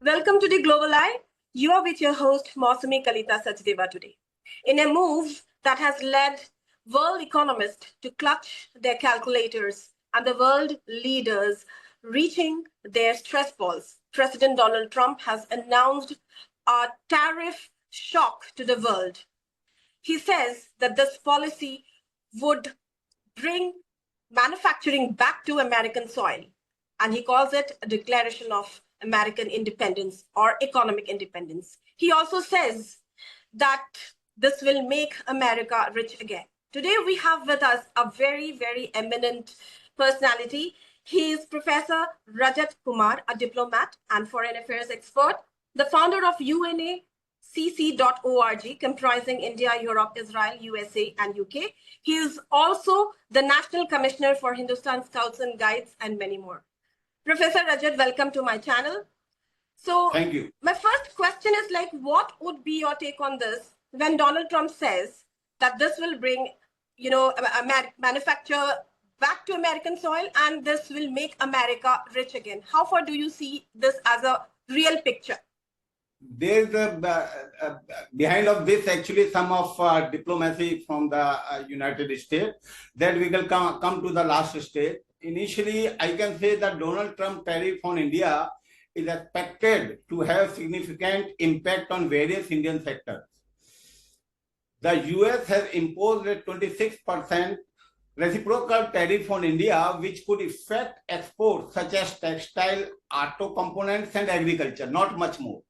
Welcome to the Global Eye. You are with your host, Mausami Kalita Sachdeva today. In a move that has led world economists to clutch their calculators and the world leaders reaching their stress balls, President Donald Trump has announced a tariff shock to the world. He says that this policy would bring manufacturing back to American soil, and he calls it a declaration of American independence or economic independence. He also says that this will make America rich again. Today, we have with us a very, very eminent personality. He is Professor Rajat Kumar, a diplomat and foreign affairs expert, the founder of UNACC.org, comprising India, Europe, Israel, USA, and UK. He is also the National Commissioner for Hindustan Scouts and Guides, and many more. Professor Rajat, welcome to my channel. So, thank you. My first question is what would be your take on this when Donald Trump says that this will bring, a manufacture back to American soil and this will make America rich again? How far do you see this as a real picture? There's behind of this actually some of diplomacy from the United States that we will come to the last stage. Initially, I can say that Donald Trump tariff on India is expected to have significant impact on various Indian sectors. The US has imposed a 26% reciprocal tariff on India, which could affect exports such as textile, auto components, and agriculture, not much more.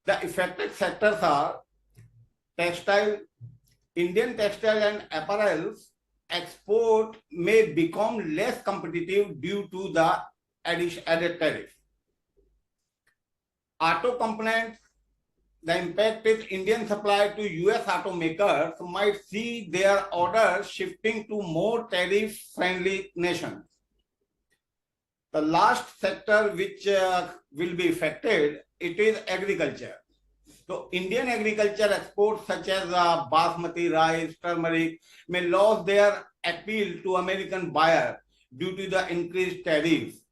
The affected sectors are textile, Indian textile and apparels export may become less competitive due to the added tariff. Auto components, the impact is Indian supply to US automakers might see their orders shifting to more tariff-friendly nations. The last sector which will be affected, it is agriculture. So Indian agriculture exports such as basmati rice, turmeric may lose their appeal to American buyers due to the increased tariffs.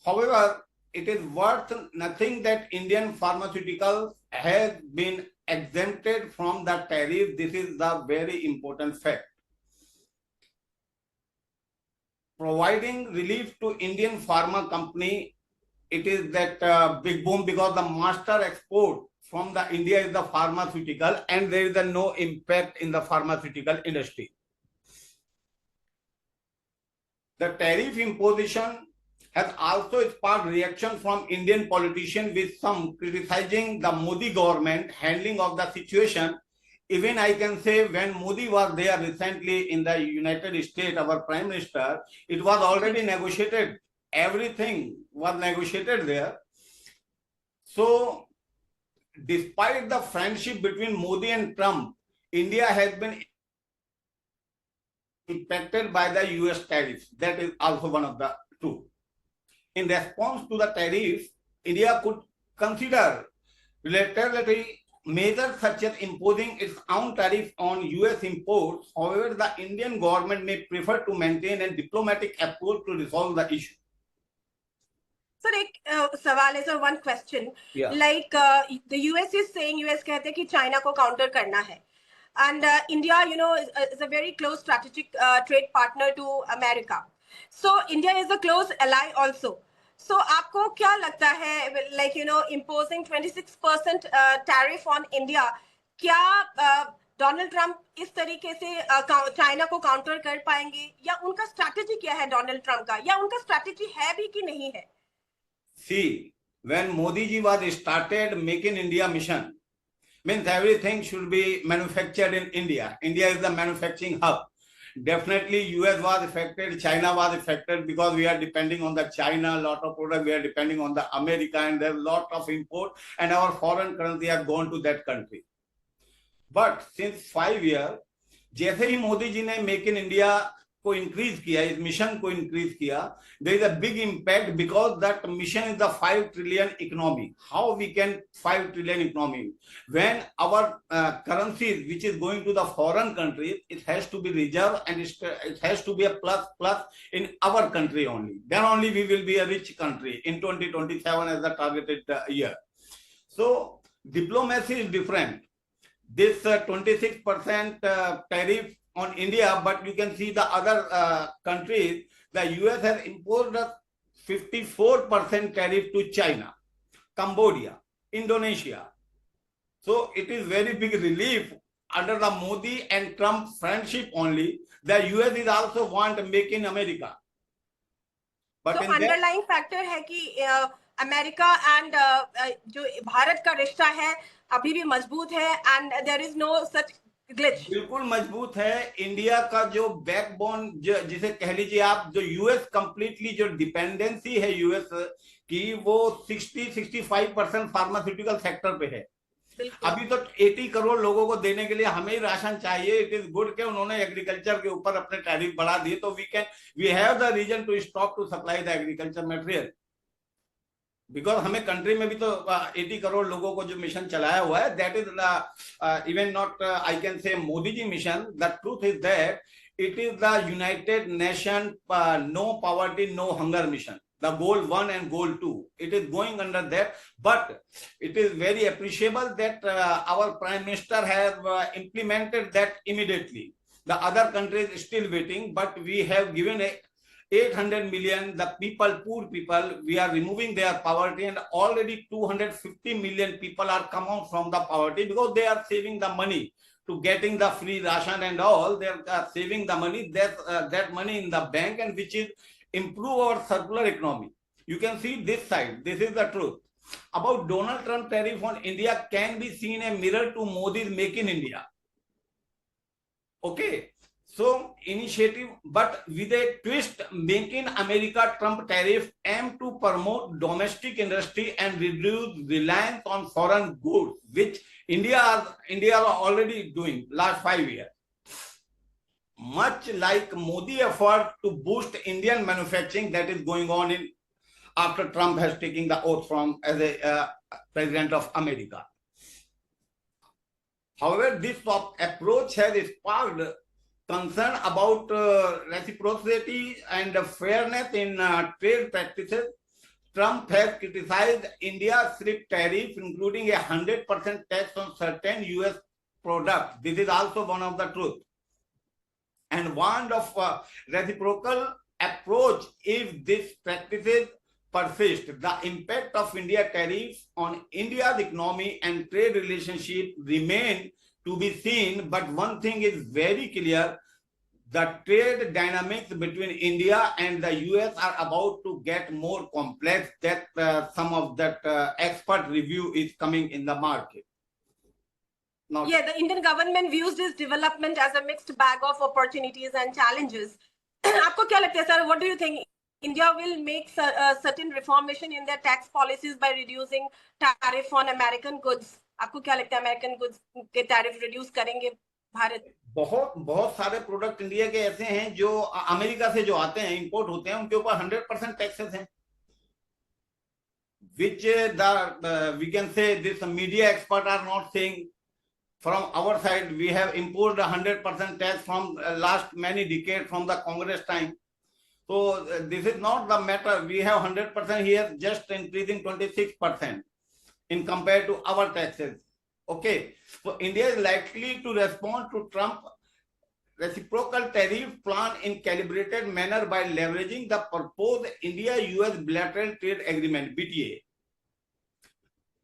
However, it is worth nothing that Indian pharmaceuticals have been exempted from the tariff. This is the very important fact. Providing relief to Indian pharma company, it is that big boom because the master export from the India is the pharmaceutical and there is no impact in the pharmaceutical industry. The tariff imposition has also sparked reaction from Indian politicians, with some criticizing the Modi government handling of the situation. Even I can say when Modi was there recently in the United States, our Prime Minister, it was already negotiated. Everything was negotiated there. So, despite the friendship between Modi and Trump, India has been impacted by the US tariffs. That is also one of the two. In response to the tariff, India could consider bilaterally measures such as imposing its own tariff on US imports. However, the Indian government may prefer to maintain a diplomatic approach to resolve the issue. Sir, एक सवाल है sir, one question. Yeah. The US is saying, US कहते हैं कि China को counter करना है. And India, is a very close strategic trade partner to America. So India is a close ally also. So आपको क्या लगता है, imposing 26% tariff on India, क्या डोनाल्ड ट्रम्प इस तरीके से चाइना को काउंटर कर पाएंगे, या उनका स्ट्रैटेजी क्या है डोनाल्ड ट्रम्प का, या उनका स्ट्रैटेजी है भी कि नहीं है? See, when Modi ji was started making India mission, means everything should be manufactured in India. India is the manufacturing hub. Definitely US was affected, China was affected because we are depending on the China, a lot of products we are depending on the America, and there's a lot of import and our foreign currency has gone to that country. But since 5 years, जैसे ही मोदी जी ने make in India को increase किया, इस mission को increase किया, there is a big impact because that mission is the 5 trillion economy. How we can 5 trillion economy? When our currency, which is going to the foreign countries, it has to be reserved and it has to be a plus in our country only. Then only we will be a rich country in 2027 as the targeted year. So diplomacy is different. This 26% tariff on India, but you can see the other countries. The US has imposed a 54% tariff to China, Cambodia, Indonesia. So it is very big relief under the Modi and Trump friendship only. The US is also want to make in America. But so underlying factor है कि America and जो भारत का रिश्ता है अभी भी मजबूत है and there is no such glitch. बिल्कुल मजबूत है. इंडिया का जो बैकबोन जिसे कह लीजिए आप, जो यूएस कंप्लीटली जो डिपेंडेंसी है यूएस की, वो 60-65% फार्मास्यूटिकल सेक्टर पे है. अभी तो 80 करोड़ लोगों को देने के लिए हमें ही राशन चाहिए. इट इज गुड के उन्होंने एग्रीकल्चर के ऊपर अपने टैरिफ बढ़ा दिए, तो we have the reason to stop to supply the agriculture material. Because हमें कंट्री में भी तो 80 करोड़ लोगों को जो मिशन चलाया हुआ है, that is even not I can say Modi ji mission. The truth is that it is the United Nation no poverty no hunger mission, the goal 1 and goal 2. It is going under that, but it is very appreciable that our prime minister have implemented that immediately. The other countries still waiting, but we have given 800 million, the people, poor people, we are removing their poverty, and already 250 million people are come out from the poverty because they are saving the money to getting the free ration and all. They are saving the money, that money in the bank, and which is improve our circular economy. You can see this side. This is the truth. About Donald Trump tariff on India can be seen a mirror to Modi's Make in India. Okay. So initiative, but with a twist, Make in America Trump tariff aim to promote domestic industry and reduce reliance on foreign goods, which India are already doing last 5 years. Much like Modi effort to boost Indian manufacturing that is going on in after Trump has taken the oath from as a president of America. However, this approach has sparked concern about reciprocity and fairness in trade practices. Trump has criticized India's strict tariff, including a 100% tax on certain US products. This is also one of the truth. And warned of reciprocal approach if these practices persist. The impact of India tariffs on India's economy and trade relationship remain to be seen, but one thing is very clear: the trade dynamics between India and the US are about to get more complex. That some of that expert review is coming in the market. Now, yeah, the Indian government views this development as a mixed bag of opportunities and challenges. आपको क्या लगता है sir? What do you think? India will make certain reformation in their tax policies by reducing tariff on American goods. आपको क्या लगता है American goods के tariff reduce करेंगे भारत? बहुत सारे प्रोडक्ट इंडिया के ऐसे हैं जो अमेरिका से जो आते हैं, इंपोर्ट होते हैं, उनके ऊपर 100% टैक्सेस हैं, which we can say this media expert are not saying. From our side, we have imposed 100% tax from last many decades from the Congress time. So this is not the matter. We have 100% here, just increasing 26% in compared to our taxes. Okay. So India is likely to respond to Trump reciprocal tariff plan in calibrated manner by leveraging the proposed India-US bilateral trade agreement, BTA.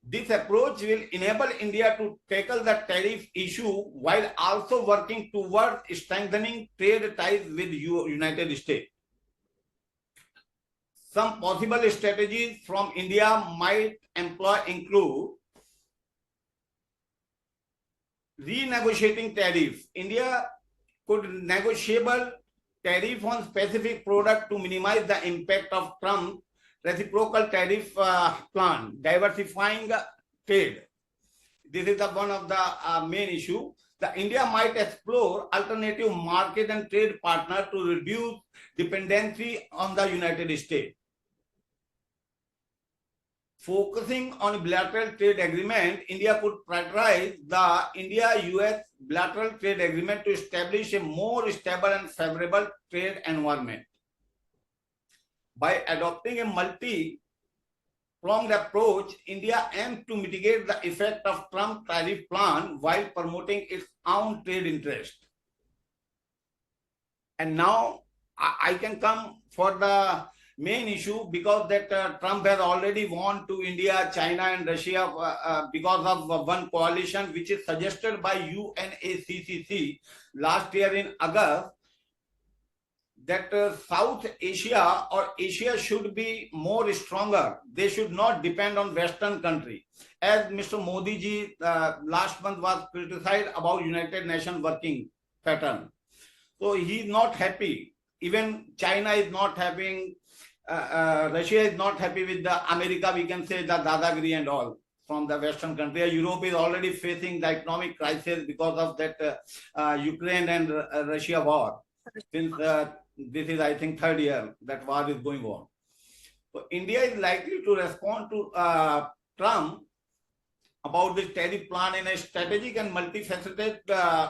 This approach will enable India to tackle the tariff issue while also working towards strengthening trade ties with United States. Some possible strategies from India might include renegotiating tariffs. India could negotiable tariff on specific product to minimize the impact of Trump reciprocal tariff plan, diversifying trade. This is one of the main issue. the India might explore alternative market and trade partner to reduce dependency on the United States. Focusing on bilateral trade agreement, India could prioritize the India-US bilateral trade agreement to establish a more stable and favorable trade environment. By adopting a multi-pronged approach, India aims to mitigate the effect of Trump tariff plan while promoting its own trade interest. And now I can come for the main issue, because that Trump has already won to India, China and Russia because of one coalition which is suggested by UNACCC last year in August, that South Asia or Asia should be more stronger. They should not depend on Western country. As Mr. Modi ji last month was criticized about United Nations working pattern. So he is not happy. Even China is not having, Russia is not happy with the America, we can say the dadagiri and all from the Western country. Europe is already facing the economic crisis because of that Ukraine and Russia war. Since this is, I think, third year that war is going on. So India is likely to respond to Trump about this tariff plan in a strategic and multifaceted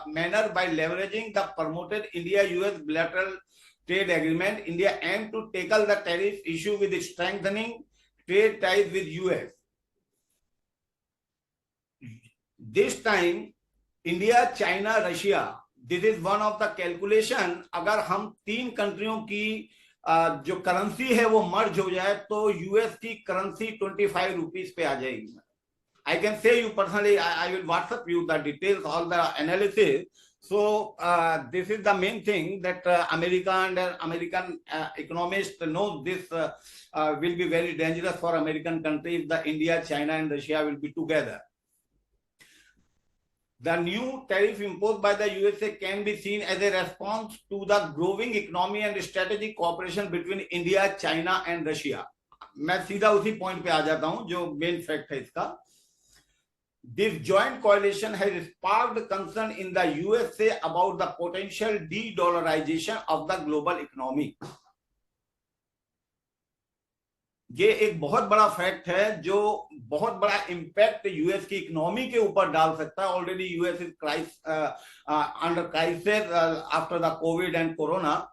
manner by leveraging the promoted India-US bilateral trade agreement. India aims to tackle the tariff issue with strengthening trade ties with US. This time, India, China, Russia, this is one of the calculation. अगर हम तीन कंट्रियों की जो currency है वो मर्ज हो जाए तो यूएस की करेंसी 25 रुपीस पे आ जाएगी. I can say you personally, I will WhatsApp you the details, all the analysis. So this is the main thing that America and American economists know this will be very dangerous for American country if the India, China and Russia will be together. The new tariff imposed by the USA can be seen as a response to the growing economy and strategic cooperation between India, China and Russia. मैं सीधा उसी point पे आ जाता हूं जो main fact है इसका. This joint coalition has sparked concern in the USA about the potential de-dollarization of the global economy. ये एक बहुत बड़ा फैक्ट है जो बहुत बड़ा इम्पैक्ट यूएस की इकोनॉमी के ऊपर डाल सकता है. Already US is under crisis after the Covid and corona.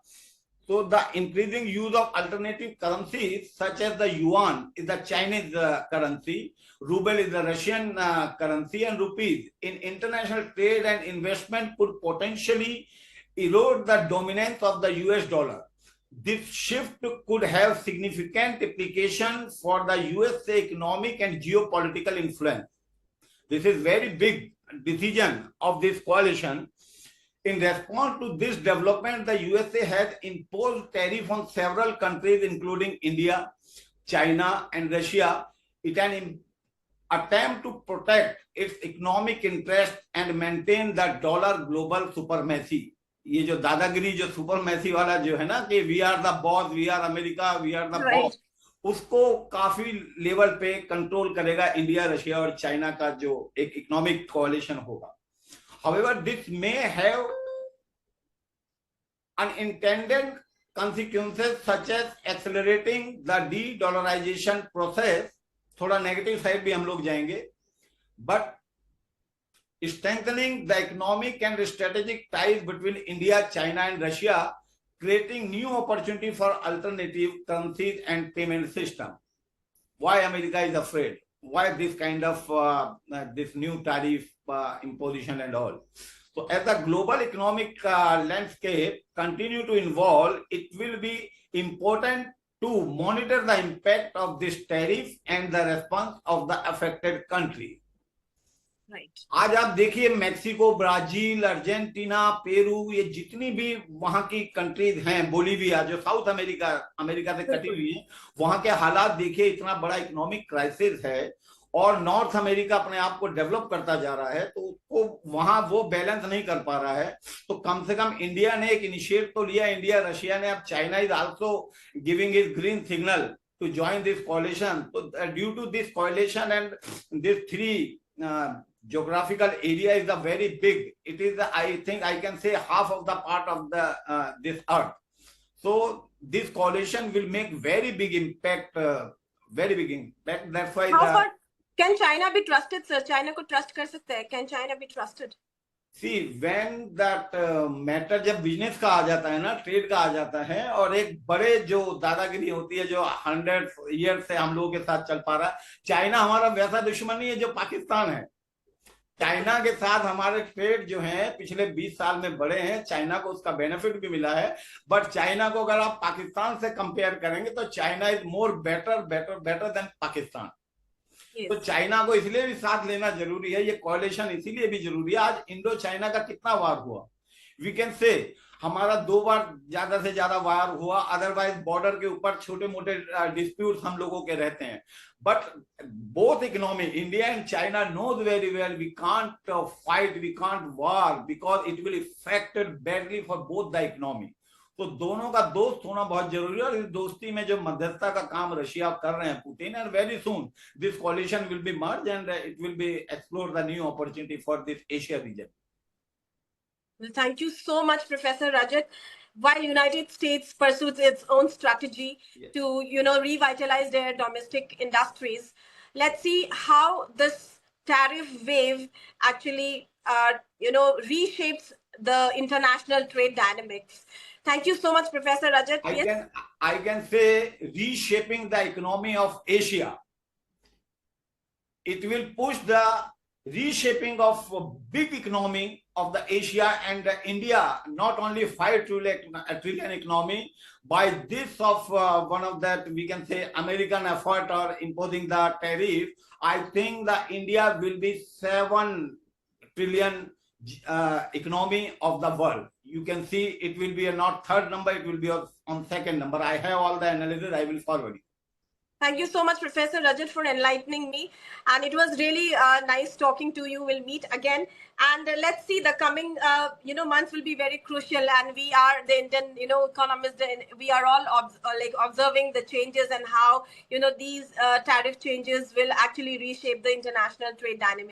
So the increasing use of alternative currencies such as the yuan is the Chinese currency, ruble is the Russian currency, and rupees in international trade and investment could potentially erode the dominance of the US dollar. This shift could have significant implications for the USA economic and geopolitical influence. This is very big decision of this coalition. In response to this development, the USA has imposed tariff on several countries, including India, China, and Russia. It an attempt to protect its economic interest and maintain the dollar global supremacy. ये जो दादागिरी जो supremacy वाला जो है ना कि we are the boss, we are America, we are the boss, उसको काफी लेवल पे कंट्रोल करेगा इंडिया, रशिया और चाइना का जो एक इकोनॉमिक कोalition होगा. However, this may have unintended consequences such as accelerating the de-dollarization process. थोड़ा नेगेटिव साइड भी हम लोग जाएंगे. But strengthening the economic and strategic ties between India, China and Russia, creating new opportunity for alternative currencies and payment system. Why America is afraid? Why this kind of this new tariff imposition and all? So as the global economic landscape continue to evolve, it will be important to monitor the impact of this tariff and the response of the affected country. Right. आज आप देखिए Mexico, Brazil, Argentina, Peru, ये जितनी भी वहां की countries हैं, Bolivia जो साउथ अमेरिका से कटी हुई है, वहां के हालात देखिए. इतना बड़ा इकोनॉमिक क्राइसिस है और नॉर्थ अमेरिका अपने आप को डेवलप करता जा रहा है, तो उसको वहां वो बैलेंस नहीं कर पा रहा है. तो कम से कम इंडिया ने एक इनिशिएट तो लिया, इंडिया, रशिया ने. अब China is also giving is green signal to join this coalition. So due to this coalition and these three geographical area is a very big. It is, I think, I can say half of the part of the this earth. So this coalition will make very big impact. Very big impact. That's why. How far can China be trusted, sir? China को trust कर सकते हैं? Can China be trusted? See, when that matter जब business का आ जाता है ना, trade का आ जाता है, और एक बड़े जो दादागिरी होती है जो 100 ईयर से हम लोगों के साथ चल पा रहा है, चाइना हमारा वैसा दुश्मन नहीं है जो पाकिस्तान है। चाइना के साथ हमारे ट्रेड जो है पिछले 20 साल में बढ़े हैं, चाइना को उसका बेनिफिट भी मिला है। बट चाइना को अगर आप पाकिस्तान से कंपेयर करेंगे तो China is more better than Pakistan. तो चाइना को इसलिए भी साथ लेना जरूरी है, ये कोalition इसीलिए भी जरूरी है। आज इंडो चाइना का कितना वार हुआ, वी कैन से हमारा 2 बार ज्यादा से ज्यादा वार हुआ, अदरवाइज बॉर्डर के ऊपर छोटे मोटे डिस्प्यूट हम लोगों के रहते हैं। But both economy, India and China knows very well we can't fight, we can't war because it will effected badly for both the economy. तो दोनों का दोस्त होना बहुत जरूरी है, और इस दोस्ती में जो मध्यस्थता का काम रशिया कर रहे हैं Putin, and very soon this कोalition will be merge and it will be explore the new opportunity for this Asia region. Well, thank you so much, Professor Rajat. While United States pursues its own strategy to, revitalize their domestic industries, let's see how this tariff wave actually, reshapes the international trade dynamics. Thank you so much, Professor Rajat. I can say reshaping the economy of Asia. It will push the reshaping of a big economy of the Asia, and India not only 5 trillion economy by this of one of that we can say American effort or imposing the tariff. I think the India will be 7 trillion economy of the world. You can see it will be not third number, it will be on second number. I have all the analysis, I will forward you. Thank you so much, Professor Rajat, for enlightening me. And it was really nice talking to you. We'll meet again. And let's see, the coming, months will be very crucial. And we are the Indian, economists, we are all observing the changes and how, these tariff changes will actually reshape the international trade dynamic.